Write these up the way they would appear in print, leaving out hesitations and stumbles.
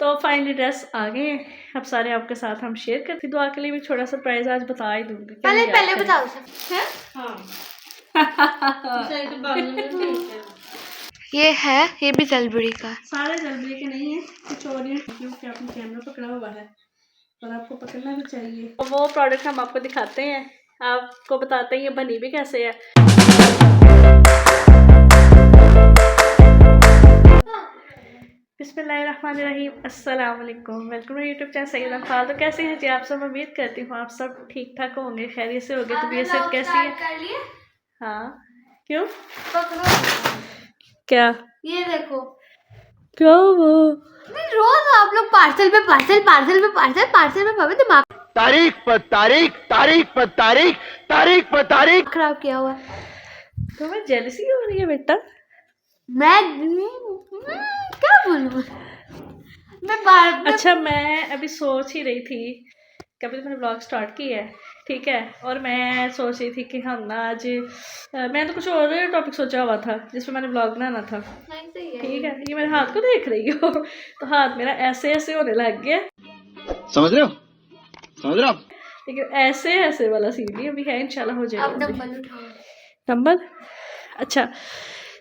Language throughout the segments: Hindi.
तो फाइनली ड्रेस आ गए हैं, अब सारे आपके साथ हम शेयर करते। दुआ के लिए भी छोटा सरप्राइज आज बता ही दूंगी। पहले बताओ सर। ये है, ये भी जलबरी का। सारे जलबरी के नहीं है, कुछ और है क्योंकि आपने कैमरा पकड़ा हुआ है और आपको पकड़ना भी चाहिए। तो वो प्रोडक्ट हम आपको दिखाते हैं, आपको बताते हैं ये बनी भी कैसे है। बिस्मिल्लाहिर्रहमानिर्रहीम, अस्सलाम वालेकुम, welcome to YouTube channel Saeeda फाल। तो कैसे हैं जी आप सब? उम्मीद करती हूँ आप सब ठीक ठाक होंगे, खैरियत से होंगे। तबीयत सेहत कैसी है? हाँ, क्यों क्या? ये देखो क्या वो रोज आप लोग पार्सल पे पावे दिमाग तारीख पर तारीख, तारीख पर तारीख, तारीख पर तारीख खराब किया हुआ। तो मैं जेलसी हो रही है बेटा। मैं क्या बोलूं, मैं बार अच्छा, मैं अभी सोच ही रही थी, कभी तो मैंने ब्लॉग स्टार्ट किया है, ठीक है, और मैं सोच रही थी कि हम ना आज मैं तो कुछ और टॉपिक सोचा हुआ था जिसमें मैंने ब्लॉग बनाना था, ठीक है। ये मेरे हाथ को देख रही हो तो हाथ मेरा ऐसे ऐसे होने लग गया, समझ रहे हो? समझ रहे हो? लेकिन ऐसे ऐसे वाला सीन भी अभी है, इंशाल्लाह हो जाएगा। डंबल, अच्छा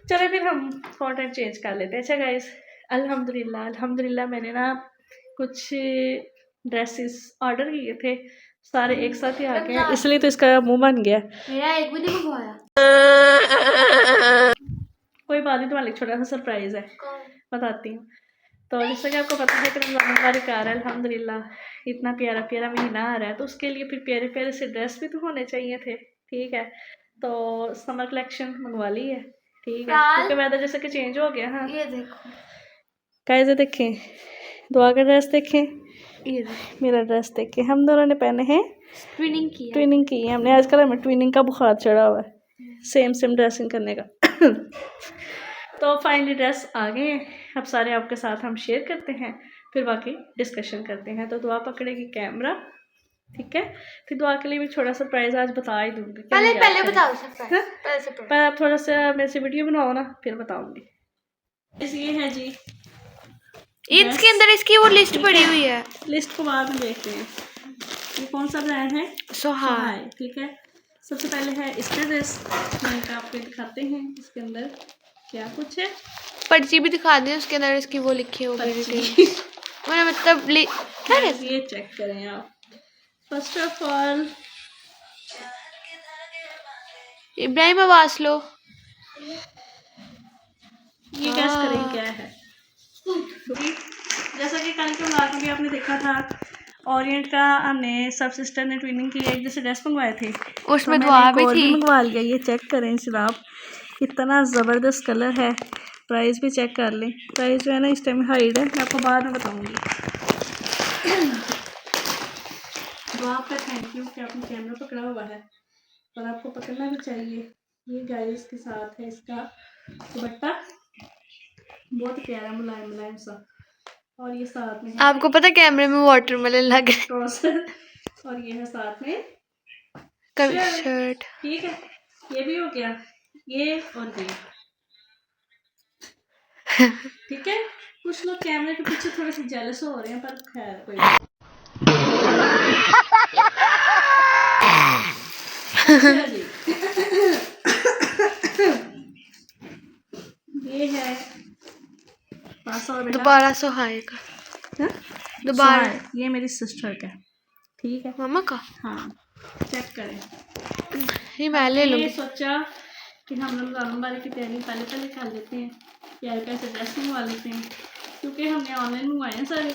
चलो फिर हम कंटेंट चेंज कर लेते हैं। अच्छा गाइस, अल्हम्दुलिल्लाह मैंने ना कुछ ड्रेसेस ऑर्डर किए थे, सारे एक साथ ही आ गए, इसलिए तो इसका मुंह बन गया। मेरा एक भी नहीं मंगवाया। कोई बात नहीं, तुम्हारे लिए छोटा सा सरप्राइज है, बताती हूँ। तो जैसा कि आपको पता है कि रमज़ान मुबारक आ रहा है, अल्हम्दुलिल्लाह इतना प्यारा प्यारा महीना आ रहा है, तो उसके लिए फिर प्यारे प्यारे से ड्रेस भी तो होने चाहिए थे, ठीक है। तो समर कलेक्शन मंगवा ली है, ठीक है, क्योंकि वेदर जैसे कि चेंज हो गया। हाँ, ये देखो कैसे देखें, दुआ का ड्रेस देखें, ये मेरा ड्रेस देखें, हम दोनों ने पहने हैं ट्विनिंग की है हमने। आजकल हमें ट्विनिंग का बुखार चढ़ा हुआ है, सेम ड्रेसिंग करने का। तो फाइनली ड्रेस आ गए हैं, अब सारे आपके साथ हम शेयर करते हैं, फिर बाकी डिस्कशन करते हैं। तो दुआ पकड़ेगी कैमरा, ठीक है, फिर दुआ के लिए भी छोटा सरप्राइज आज बता ही दूंगी। पहले बताओ पर आप थोड़ा सा मेरे से वीडियो बनाओ ना, फिर बताऊंगी। ये है जी, इसके अंदर इसकी वो लिस्ट पड़ी हुई है, लिस्ट को बाद में देखते हैं। ये कौन सा ब्रांड है? सोहाय, ठीक है। सबसे पहले है इसका ड्रेस, मैं आपको दिखाते हैं इसके अंदर क्या कुछ है। पर्ची भी दिखा दें, उसके अंदर इसकी वो लिखी है मैंने मतलब क्या है ये चेक करें आप। फर्स्ट ऑफ ऑल इब्राहिम आवाज लो, ये गैस करें क्या है। जैसा कि कल के ब्लॉग में भी आपने देखा था, ओरिएंट का हमने सब सिस्टर ने ट्विनिंग की, एक जैसे ड्रेस मंगवाए थे, उसमें दुआ भी थी। मंगवा लिया, ये चेक करें जनाब, इतना ज़बरदस्त कलर है। प्राइस भी चेक कर लें, प्राइस जो है ना इस टाइम हाइड है, मैं आपको बाद में बताऊंगी। दुआ आपका थैंक यू कि आपने कैमरा पकड़ा हुआ है और आपको पकड़ना भी चाहिए। ये गाइस के साथ है इसका दुपट्टा, बहुत प्यारा मुलायम सा, और ये साथ में है, आपको पता कैमरे में वाटरमेलन लग रहा है, और ये है साथ में शर्ट, ठीक है। ये भी हो गया, ये और ये, ठीक है। कुछ लोग कैमरे के पीछे थोड़े से जेलस हो रहे हैं, पर खैर कोई ये है दोबारा सोहाय का, दोबारा ये मेरी सिस्टर का, ठीक है, मामा का। हाँ, चेक करें। ये मैं ले लूंगी। सोचा कि हम रमज़ान मुबारक की तैयारी पहले कर लेते हैं, यार कैसे ड्रेस मंगवा लेते हैं, क्योंकि हमने ऑनलाइन मंगवाए हैं सारे।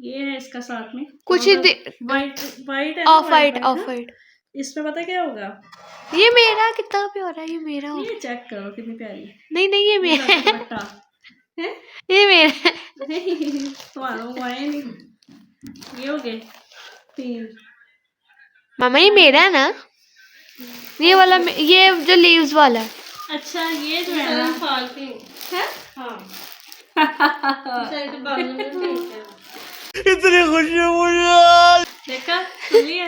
ये है इसका साथ में कुछ ही वाइट है, ऑफ वाइट। इसमें पता क्या होगा, ये मेरा कितना प्यारा है, ये मेरा हो। ये चेक करो कितनी प्यारी, नहीं ये मेरा है, है? ये मेरा तुम्हारा मंगवाए नहीं, ये हो गए 3। मामा ये मेरा है ना, ये वाला ये जो लीव्स वाला है। अच्छा, ये जो है ना इतनी खुशी मुझे देखा, सुनिए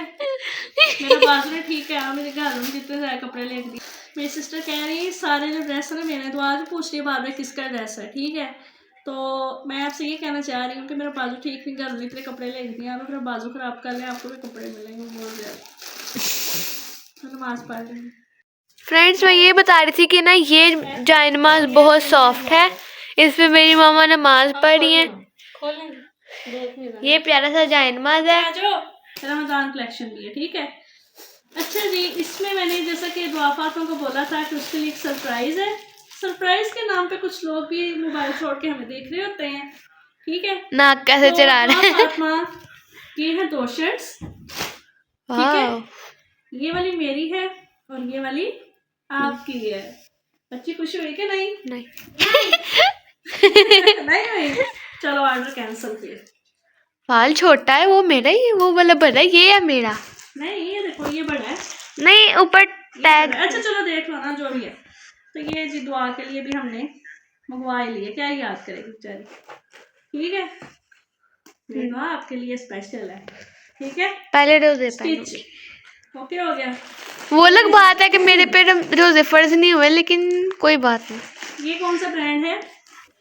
मेरा बाजू ने ठीक है, मेरे घर में जितने सारे कपड़े ले दिए। मेरी सिस्टर कह रही है सारे जो ड्रेस है ना मेरे, तो आज पूछ रही है बार बार किसका ड्रेस है, ठीक है। तो मैं आपसे ये कहना चाह रही हूँ कि मेरा बाजू ठीक नहीं, घर में इतने कपड़े ले दिए आप, मेरा बाजू खराब कर लें, आपको भी कपड़े मिलेंगे बहुत ज़्यादा। तो नमाज पढ़ रही हूँ। फ्रेंड्स मैं ये बता रही थी कि ना ये जाय नमाज बहुत सॉफ्ट है, इस पे मेरी मामा नमाज पढ़ रही है। ये प्यारा सा जाय नमाज है। रमजान कलेक्शन भी है, ठीक है। अच्छा जी, इसमें मैंने जैसा कि दुआ फातिमा को बोला था कि उसके लिए एक सरप्राइज है। सरप्राइज के नाम पे कुछ लोग भी मोबाइल छोड़ के हमें देख रहे होते हैं, ठीक है। नाक कैसे चढ़ा रहे हैं। फातिमा ये है 2 शर्ट्स, ठीक है। ये वाली मेरी है और ये वाली आपकी है। बच्ची खुश हुई कि नहीं? नहीं। नहीं हुई। चलो ऑर्डर कैंसिल फिर। बाल छोटा है वो मेरा ही, वो वाला बड़ा है, ये है मेरा। नहीं ये देखो ये बड़ा है। नहीं ऊपर टैग। अच्छा चलो देख लो ना जो भी है। तो ये जी दुआ के लिए भी हमने मंगवा ही लिए, क्या याद करेगी बेचारी, ठीक है। ये दुआ आपके लिए स्पेशल है, ठीक है। पहले रोजे स्टिच ओके हो गया। वो अलग बात है कि मेरे पे रोजे फर्ज नहीं हुए, लेकिन कोई बात नहीं। ये कौन सा ब्रांड है?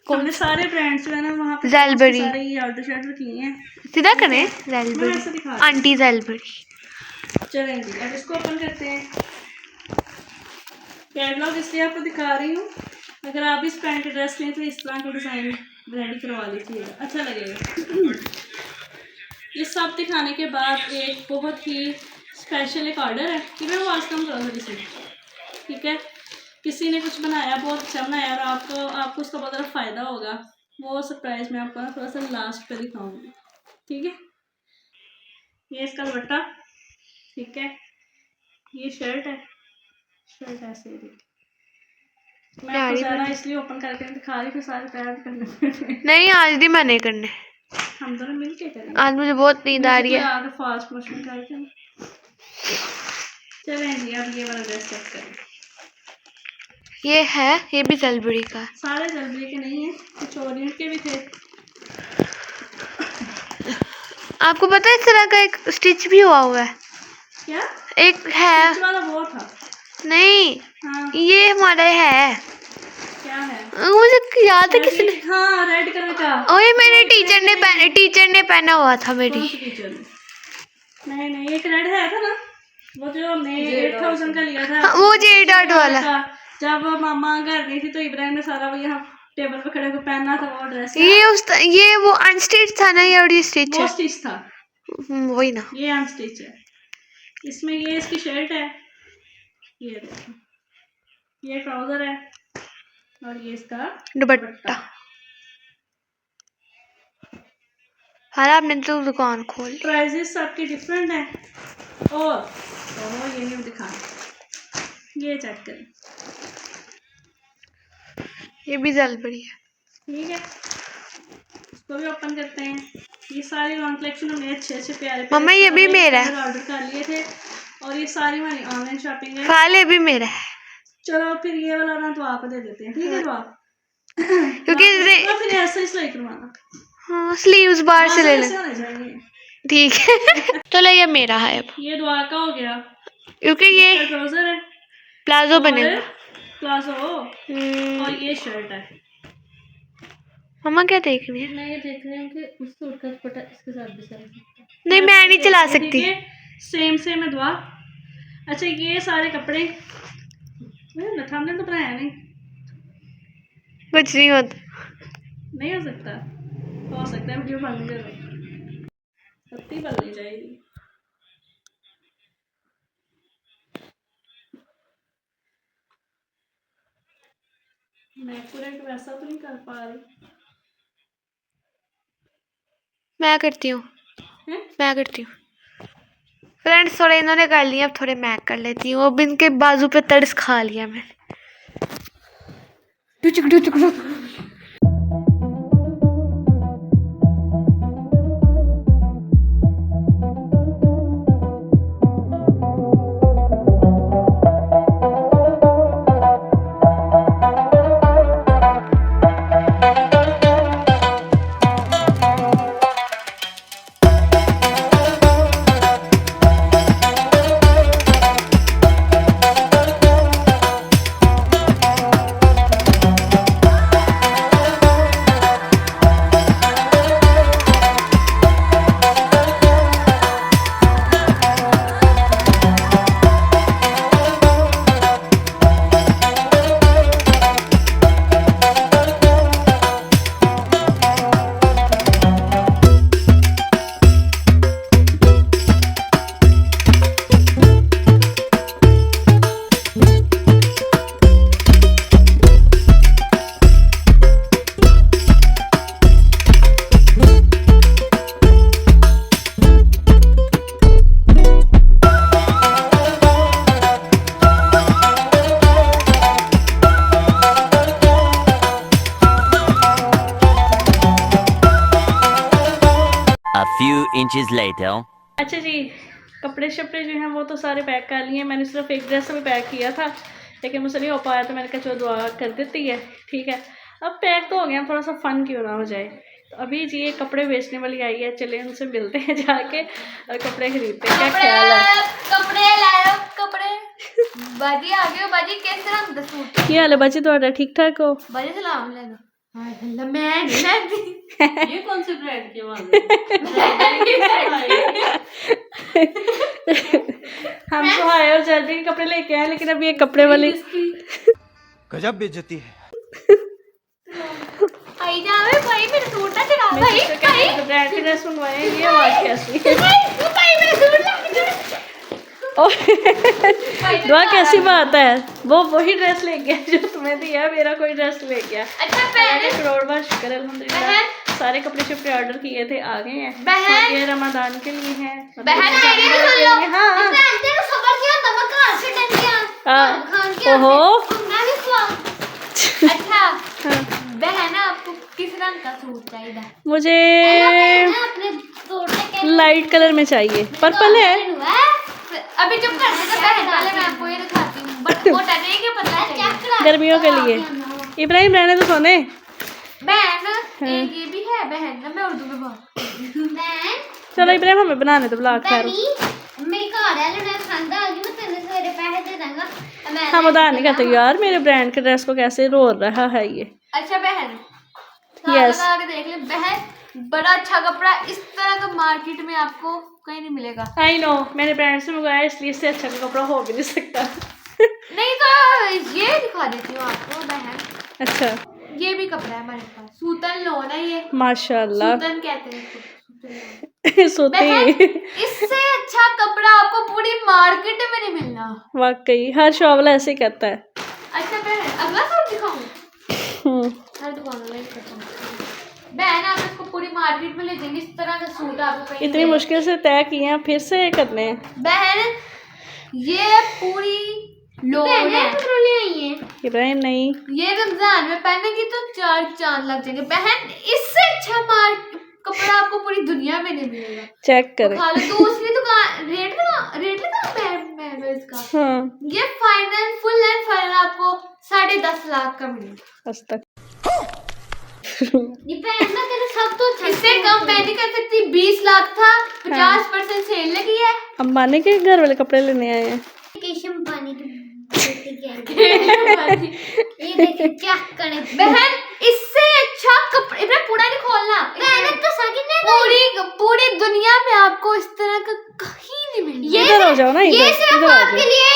हमने सारे ब्रांड्स जो है ना वहाँ पे ज़ेलबरी सारे ये ऑर्डर शर्ट किए हैं। सीधा करें मैं ऐसे ज़ेलबरी, दिखाती आंटी ज़ेलबरी। चलेंगे अब इसको ओपन करते हैं। कैटलॉग इसलिए आपको दिखा रही हूँ, अगर आप इस पैंट ड्रेस लें तो इस तरह का डिज़ाइन रेडी करवा लीजिएगा, अच्छा लगेगा। ये सब दिखाने के बाद एक बहुत ही स्पेशल एक ऑर्डर है कि मैं आवाज़ कम करो थोड़ी सी, ठीक है। किसी ने कुछ बनाया बहुत अच्छा बनाया और आपको उसका बहुत ज़्यादा फ़ायदा होगा, वो सरप्राइज़ मैं आपको ना थोड़ा सा लास्ट पे दिखाऊंगी, ठीक है। ये इसका दुपट्टा, ठीक है। ये शर्ट है, शर्ट ऐसे ही मैं आपको ज़्यादा इसलिए ओपन करके दिखा रही, फिर सारे तैयार करने नहीं आज नहीं मैंने करने, हम दोनों मिल के करेंगे। आज मुझे बहुत नींद आ रही है। आगे फास्ट मोशन करके चलें जी। अब ये वाला ड्रेस चेक करें। ये है, ये भी ज़ेलबरी का। सारे ज़ेलबरी के नहीं है, कुछ ओरिएंट के भी थे। आपको पता है इस तरह का एक स्टिच भी हुआ है? क्या? एक है स्टिच वाला वो था। नहीं हाँ। ये हमारा है। क्या है? मुझे याद है किसी ने, हाँ रेड कलर का। ओए मेरे टीचर ने पहना हुआ था मेरी। नहीं नहीं एक रेड है था ना, वो जो हमने 8000 का लिया था। हाँ, वो जे डॉट वाला। जब मामा घर गई थी तो इब्राहिम ने सारा वो यहाँ टेबल पे खड़े होकर पहना था वो ड्रेस। ये वो अनस्टिच था ना, ये और ये स्टिच है। वो स्टिच था। वही ना, ये अनस्टिच है। इसमें ये इसकी शर्ट है, ये देखो, ये ट्राउजर है और ये इसका दुपट्टा। हाँ आपने तो दुकान खोल ली। प्राइजेस सबके डिफरेंट हैं। और तो ये नहीं दिखा, ये चेक करें, ये भी ज़ेलबरी है, ठीक है। इसको भी ओपन करते हैं। ये सारी लॉन्ग कलेक्शन हमने अच्छे प्यारे मम्मा ये भी मेरा है, ऑर्डर कर लिए थे और ये सारी हमारी ऑनलाइन शॉपिंग है। फाले भी मेरा है। चलो फिर ये वाला ना तो आप दे देते हैं, ठीक है। तो आप क्योंकि तो फिर ऐसा ही सिलाई करवाना। हाँ स्लीव्स बाहर से ले लें, होने चाहिए, ठीक है। चलो ये मेरा है अब, ये दुआ का हो गया क्योंकि ये ट्राउजर है, प्लाजो बनेगा, प्लाजो और ये शर्ट है। मम्मा क्या देख रही है? मैं ये देख रही हूँ कि उस सूट का दुपट्टा इसके साथ भी चला सकता है। नहीं मैं नहीं चला सकती। सेम है दुआ। अच्छा ये सारे कपड़े हमने तो बनाया नहीं, कुछ नहीं होता, नहीं हो सकता, हो सकता है वीडियो बननी चाहिए, सत्ती बननी चाहिए। मैं पूरा वैसा तो नहीं कर पा रही। मैं करती हूँ, मैं करती हूँ। फ्रेंड्स थोड़े इन्होंने कर लिया, अब थोड़े मैं कर लेती हूँ। अब इनके बाजू पे तर्स खा लिया मैंने। A few inches later. अच्छा जी, कपड़े शपड़े जो हैं वो तो सारे पैक कर लिए। मैंने सिर्फ एक ड्रेस में पैक किया था, लेकिन मुझसे नहीं हो पाया तो मैंने कहा चलो दुआ कर देती है, ठीक है। अब पैक तो हो गया, थोड़ा सा फन क्यों ना हो जाए। तो अभी जी ये कपड़े बेचने वाली आई है, चले उनसे मिलते हैं जाके और कपड़े खरीदते हैं। क्या ख्याल है? कपड़े लाओ कपड़े। बाजी आ गए हो बाजी, कैसे रंग दा सूट? क्या हाल है बाजी ਤੁਹਾਡਾ? ठीक ठाक हो? बाजी सलाम लेना। हां अल्लाह मैं नहीं लेती। ये कौन से ब्रांड के माल हम तो आए और जल्दी के कपड़े लेके आए, लेकिन अभी ये कपड़े वाली गजब बेइज्जती है। आई जावे भाई मेरा सूट ना चला भाई भाई ब्रांड की ड्रेस मंगवाए हैं। ये आवाज कैसी है? भाई मेरा सूट लग दुआ कैसी बात है, वो वही ड्रेस ले गया जो तुम्हें दिया, मेरा कोई ड्रेस ले गया। अच्छा पहले करोड़ बार शुक्र है अल्हम्दुलिल्लाह। सारे कपड़े शपड़े ऑर्डर किए थे, आ गए हैं। बहन और ये रमजान के लिए है। बहन मेरी भी सुन लो। हाँ बहन तेरे सबर किया तब घर से डर गया खान के ओहो मैं भी स्वाद। अच्छा हाँ। बहन आपको किस रंग का सूट चाहिए? मुझे अपने सूट के लाइट कलर में चाहिए, पर्पल है। अभी चुप कर दे बहन, पहले मैं आपको ये दिखाती हूं बट मोटा नहीं कि पतला चाहिए गर्मियों के लिए। इब्राहिम रहने तो सोने। बहन एक ये भी है बहन ना, मैं उर्दू में बात बहन। चलो इब्राहिम हमें बनाने तो ब्लॉग खैर मेरी घर वाले ने खांदा आ गई, मैं तेरे सवेरे पैसे दे दूंगा। हम उधार नहीं करते यार, मेरे ब्रांड के ड्रेस को कैसे रोल रहा है ये। अच्छा बहन यस लगा के देख ले बहन, बड़ा अच्छा कपड़ा इस तरह का मार्केट में आपको कहीं नहीं मिलेगा। आई नो, मैंने ब्रांड से मंगाया इसलिए इससे अच्छा का कपड़ा हो भी नहीं सकता। नहीं तो ये दिखा देती हूँ आपको बहन। अच्छा ये भी कपड़ा है हमारे पास, सूतन लोन है ये, माशाल्लाह। सूतन कहते हैं इसको, सूतन लोन। सोते बहन इससे अच्छा कपड़ा आपको पूरी मार्केट में नहीं मिलना। वाकई हर शॉप वाला ऐसे ही कहता है। अच्छा बहन अगला सूट दिखाऊं? हर दुकान वाला ही कहता है। बहन आप इसको पूरी मार्केट में ले जाएंगे, इस तरह का सूट आपको कहीं इतनी मुश्किल से तय किए हैं, फिर से करने हैं। बहन ये पूरी लोन है। इब्राहिम नहीं, ये रमजान में पहनेंगी तो 4 चांद लग जाएंगे बहन, इससे अच्छा कपड़ा आपको पूरी दुनिया में नहीं मिलेगा। चेक करें। खा लो दूसरी दुकान रेट लगा मैं इसका। हाँ ये फाइनल फुल एंड फाइनल आपको 10.5 लाख का मिलेगा। आज तक ये पहनना तेरे सब तो इससे कम मैं नहीं कर सकती। 20 लाख था, 50% सेल लगी है। अंबानी के घर वाले कपड़े लेने आए हैं। पानी ये देखिए चेक करें बहन, इससे अच्छा कपड़े में पूरा नहीं खोलना, मेहनत तो सगी ने पूरी दुनिया में आपको इस तरह का कहीं नहीं मिलेगा। इधर हो जाओ ना, ये इधर सिर्फ इधर आ आपके जाओ। लिए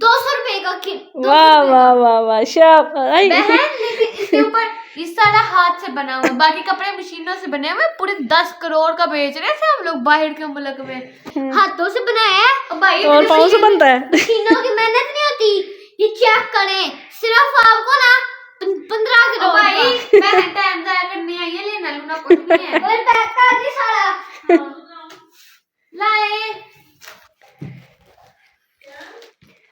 200 रुपए का वाह वाह वाह वाह शाबाश। बहन, लेकिन इसके ऊपर ये सारा हाथ से बना हुआ है, बाकी कपड़े मशीनों से बने हुए पूरे 10 करोड़ का बेच रहे थे हम लोग बाहर के मुल्क में। हाथों से बनाया है भाई, और पाँव से बनता है। मशीनों की मेहनत नहीं होती। ये चेक करें, सिर्फ आपको ना 15 करोड़ भाई बहन टाइम जाया करनी है, ये लेना लूना कुछ नहीं है। और पैक कर दी सारा लाए।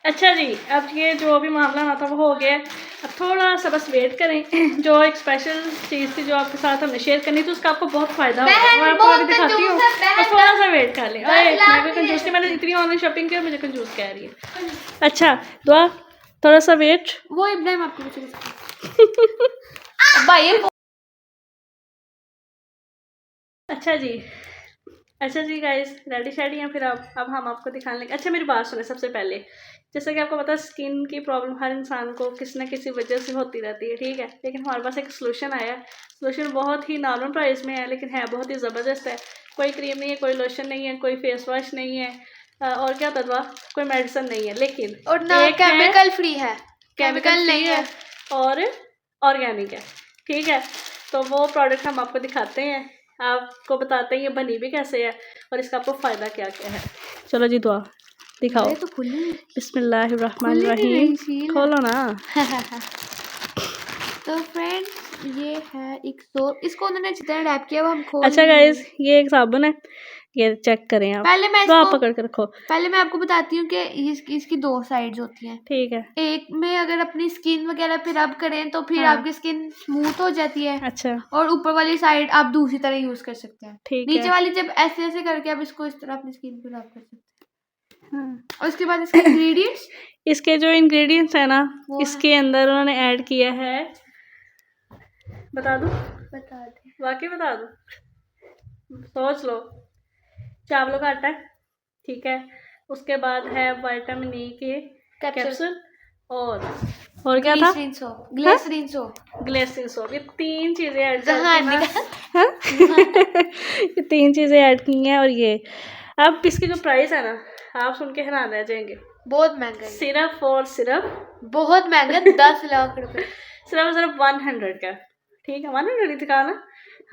अच्छा जी, अब ये जो भी मामला ना था वो हो गया। अब थोड़ा सा बस वेट करें। जो एक स्पेशल चीज़ थी जो आपके साथ हमने शेयर करनी थी, उसका आपको बहुत फायदा होगा। मैं आपको अभी दिखाती हूँ, बस थोड़ा सा वेट कर लें। अरे मैं कोई कंजूस नहीं, मैंने इतनी ऑनलाइन शॉपिंग की और मुझे कंजूस कह रही है। अच्छा दुआ थोड़ा सा वेट। वो इब्राहिम आपको भाई। अच्छा जी गाइस, रेडी शेडी हैं फिर अब हम आपको दिखाने लगे। अच्छा मेरी बात सुने सबसे पहले, जैसे कि आपको पता है स्किन की प्रॉब्लम हर इंसान को किसी न किसी वजह से होती रहती है, ठीक है। लेकिन हमारे पास एक सोल्यूशन आया। सोल्यूशन बहुत ही नॉर्मल प्राइस में है, लेकिन है बहुत ही ज़बरदस्त है। कोई क्रीम नहीं है, कोई लोशन नहीं है, कोई फेस वॉश नहीं है, और क्या होता कोई मेडिसिन नहीं है, लेकिन और ना केमिकल फ्री है, केमिकल नहीं है और ऑर्गेनिक है, ठीक है। तो वो प्रोडक्ट हम आपको दिखाते हैं, आपको बताते हैं ये बनी भी कैसे है और इसका आपको फ़ायदा क्या क्या है। चलो जी दुआ दिखाओ। तो खुली बिस्मिल्लाहिर्रहमानिर्रहीम। खोलो ना। तो फ्रेंड्स ये है एक इसको उन्होंने जितना रैप किया वो हम खोल अच्छा गाइस, ये एक साबुन है, ये चेक करें आप। पहले मैं तो आप इसको पकड़ के रखो। पहले मैं आपको बताती हूँ कि इसकी 2 साइड्स होती हैं। ठीक है। एक में अगर अपनी स्किन वगैरह पे रब करें तो फिर हाँ। आपकी स्किन स्मूथ हो जाती है। अच्छा और ऊपर वाली साइड आप दूसरी तरह यूज कर सकते हैं। ठीक नीचे है। वाली जब ऐसे ऐसे करके आप इसको इस तरह अपनी स्किन पे रब कर सकते हैं। हाँ। और उसके बाद इसके इंग्रेडिएंट्स इसके जो इंग्रेडिएंट्स है ना, वो इसके अंदर उन्होंने ऐड किया है, बता दूं? बता दें। वाकई बता दूं? सोच लो। चावलों का आटा, ठीक है। उसके बाद है विटामिन ई के कैप्सूल और क्या था? Glycerine soap glycerine soap. ये 3 चीजें ऐड जहान ये 3 चीजें ऐड की हैं। और ये अब इसकी जो प्राइस है ना, आप सुन के हैरान रह जाएंगे। बहुत महंगा है। सिर्फ और सिर्फ बहुत महंगा 10 लाख रुपए। सिर्फ 100 का। ठीक है, 100 ही दिखा ना।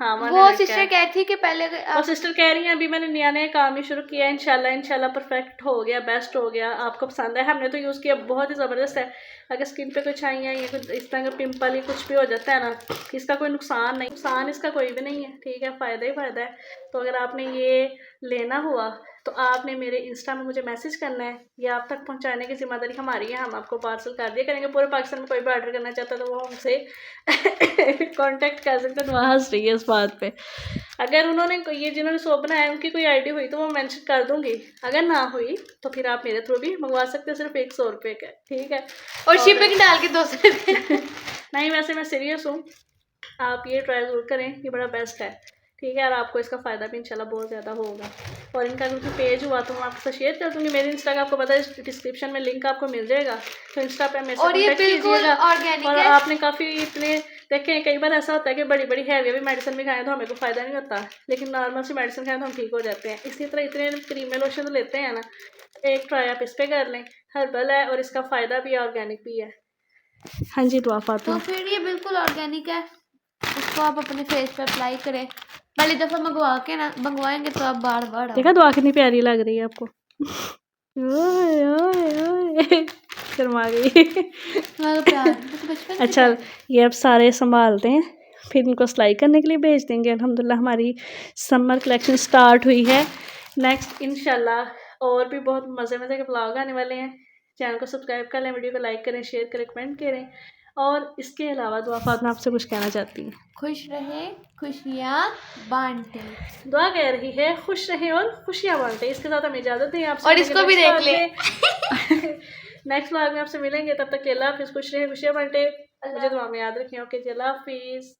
हाँ, 100 वो सिस्टर कहती थी कि पहले और सिस्टर कह रही हैं अभी मैंने नया काम ही शुरू किया है, इंशाल्लाह परफेक्ट हो गया, बेस्ट हो गया, आपको पसंद है। हमने तो यूज़ किया, बहुत ही ज़बरदस्त है। अगर स्किन पे कोई छाइयाँ या कुछ इस तरह का पिंपल ही कुछ भी हो जाता है ना, इसका कोई नुकसान नहीं, नुकसान इसका कोई भी नहीं है। ठीक है, फ़ायदा ही फ़ायदा है। तो अगर आपने ये लेना हुआ तो आपने मेरे इंस्टा में मुझे मैसेज करना है, या आप तक पहुंचाने की जिम्मेदारी हमारी है। हम आपको पार्सल कर दिया करेंगे। पूरे पाकिस्तान में कोई भी ऑर्डर करना चाहता है तो वो हमसे कांटेक्ट कर सकते हैं। तो वहाँ हंस रही है इस बात पे। अगर उन्होंने ये जिन्होंने सोप बनाया है उनकी कोई आईडी हुई तो वो मेंशन कर दूंगी, अगर ना हुई तो फिर आप मेरे थ्रू भी मंगवा सकते हैं, सिर्फ 100 रुपये का। ठीक है, और शिपिंग डाल के 200 रुपये। नहीं, वैसे मैं सीरियस हूँ, आप ये ट्राई ज़रूर करें, ये बड़ा बेस्ट है। ठीक है, और आपको इसका फ़ायदा भी इंशाल्लाह बहुत ज़्यादा होगा। और इनका क्योंकि पेज हुआ तो मैं आपके साथ शेयर कर दूँगी। मेरे इंस्टा का आपको पता है, डिस्क्रिप्शन में लिंक आपको मिल जाएगा, तो इंस्टा पे मेरे से कॉन्टैक्ट कीजिएगा। और आपने काफ़ी इतने देखें, कई बार ऐसा होता है कि बड़ी बड़ी हैवी मेडिसिन भी खाएं तो हमें को फ़ायदा नहीं होता, लेकिन नॉर्मल सी मेडिसिन खाएं तो हम ठीक हो जाते हैं। इसी तरह इतने क्रीम में लोशन लेते हैं ना, एक ट्राई आप इस पर कर लें। हर्बल है और इसका फ़ायदा भी है, ऑर्गेनिक भी है। हाँ जी, दुआ फातिमा। तो फिर ये बिल्कुल ऑर्गेनिक है। इसको आप अपने फेस पे अप्लाई करें। पहली दफ़ा मंगवाएंगे तो आप बार बार देखा दुआ कितनी प्यारी लग रही है आपको। ओए ओए ओए शर्मा गई। अच्छा, ये अब सारे संभालते हैं, फिर इनको सिलाई करने के लिए भेज देंगे। अल्हम्दुलिल्लाह हमारी समर कलेक्शन स्टार्ट हुई है। नेक्स्ट इंशाल्लाह और भी बहुत मज़े मज़े के ब्लॉग आने वाले हैं। चैनल को सब्सक्राइब कर लें, वीडियो को लाइक करें, शेयर करें, कमेंट करें। और इसके अलावा दुआ फातिमा आपसे कुछ कहना चाहती हैं। खुश रहें, खुशियाँ बांटे। दुआ कह रही है खुश रहें और खुशियाँ बांटे। इसके साथ हमें इजाज़त दें आपसे, और इसको भी देख ले। नेक्स्ट व्लॉग में आपसे मिलेंगे, तब तक के अल्लाह हाफिज़। खुश रहें, खुशियाँ बांटे, मुझे दुआ में याद रखें। ओके जी, अल्लाह हाफिज़।